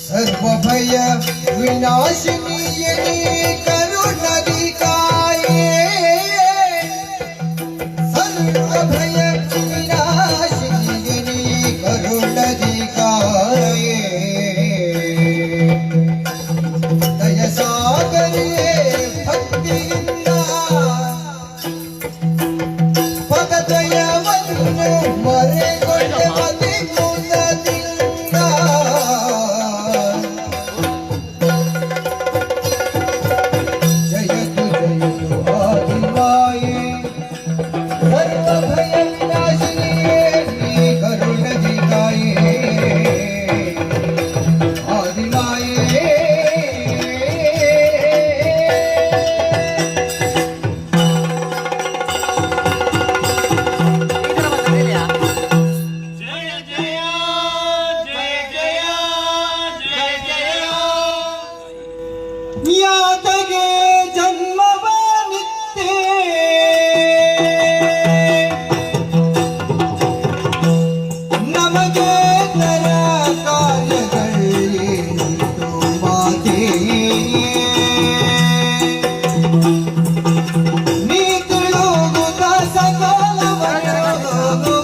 सर्वभय विनाशिनी करुणदिकाये सर्वभय विनाशिनी करुणदिकाये दयसागरे भक्तिಯಿಂದ ಪದದಯವನ್ನು ಮರೆಗೊಂಡ ಮದಿಮುನದಿಂದ ಜಯತು ಜಯತು ಆದಿಮಾಯೇ ಸರ್ವಭಯ ವಿನಾಶಿನಿಯೇ ನೀ ಕರುಣದಿಕಾಯೇ ಆದಿಮಾಯೇ ಯಾತಗೆ ಜನ್ಮವನಿತ್ತೆ ನಮಗೆ ನರ ಕಾರ್ಯಗಳೇನಿತು ಮಾತೆ ನೀ ತಿಳಿಯುವುದ ಸಕಲವನ್ನು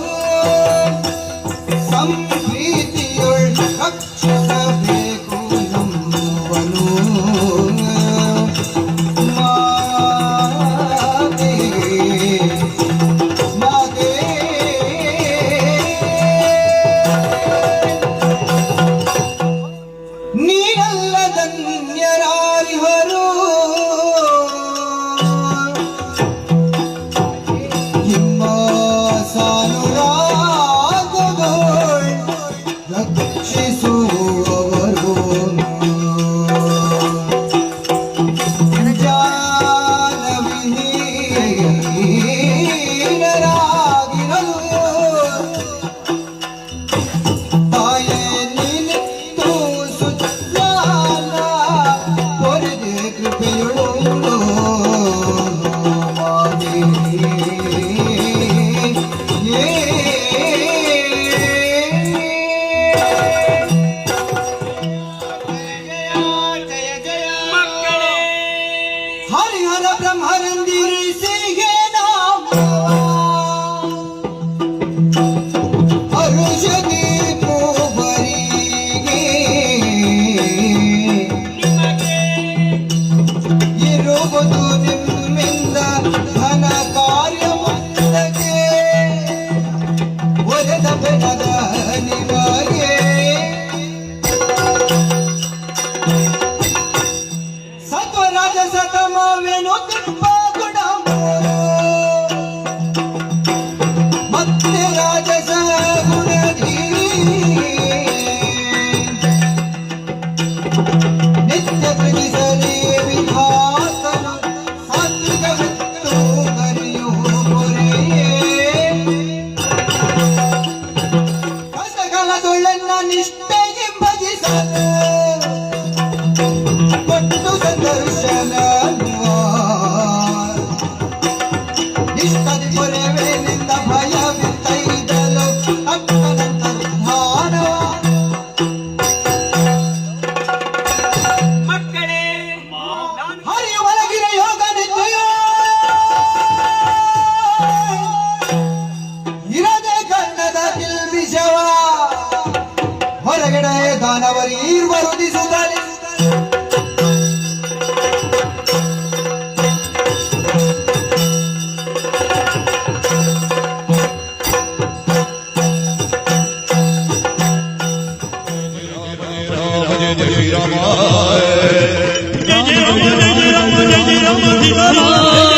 ಸಂಪ್ರೀತಿಯೊಳ್ ರಕ್ಷಿಸಬೇಕು ನಮ್ಮವನು ನೀನಲ್ಲದನ್ಯರಾರಿಹರು ನಿಮ್ಮ ಸಾನುರಾಗಗಳು ರಕ್ಷಿಸುವವರು ಜಾನವಿಹೀನರಾಗಿರಲು ತಾಯೇ ನೀನಿತ್ತು ಸುಜ್ಞಾನ ಹೊರಗೆ ಕೃಪೆಯುಳ್ಳು ಮಾತೆ ಹರಿಹರ ಬ್ರಹ್ಮರಂದಿರಿಸಿಗೆ ಹರುಷದಿ ಪೂಬರಿಗೆ ಇರುವುದು ನಿಮ್ಮಿಂದ ಧನ ಕಾರ್ಯ ಮುಂದಕ್ಕೆ ಒರೆದ ಬೆನದ ನಿಮಗೆ ಸತ್ವರಾಜ ಸತಮವೇನು ತಿಪ್ಪ ಗುಣಮೂರು ಮತ್ತೆ ರಾಜಸ ಗುಣಧೀ ನಿತ್ಯ ತ್ರಿಸಲಿ ವಿಧಾತನು ಸಾತ್ವಿಕ ವಿತ್ತು ಕರಿಯು ಪೊರೆಯೇ ಕಷ್ಟಕಾಲದೊಳ್ಳೆನ್ನ ನಿಷ್ಠೆಗೆ ಭಜಿಸಲು ಕೊಟ್ಟು ಸಂದರ್ಶನ ಇಷ್ಟದಿ ಕೊರೆವೇನಿಂದ ಭಯವಿತ್ತೈದಲು ಅಕ್ಕನಂತರ ಮಕ್ಕಳೇ ಹರಿಯುವಲಗಿರ ಯೋಗ ನಿತ್ಯೋ ಇರದೆ ಕನ್ನದ ಕಿಲ್ಬಿಷವ ಹೊರಗಡೆ ದಾನವರೀರ್ವರು ದಿಸುತ್ತಲೇ जय जय राम जय जय राम जय जय राम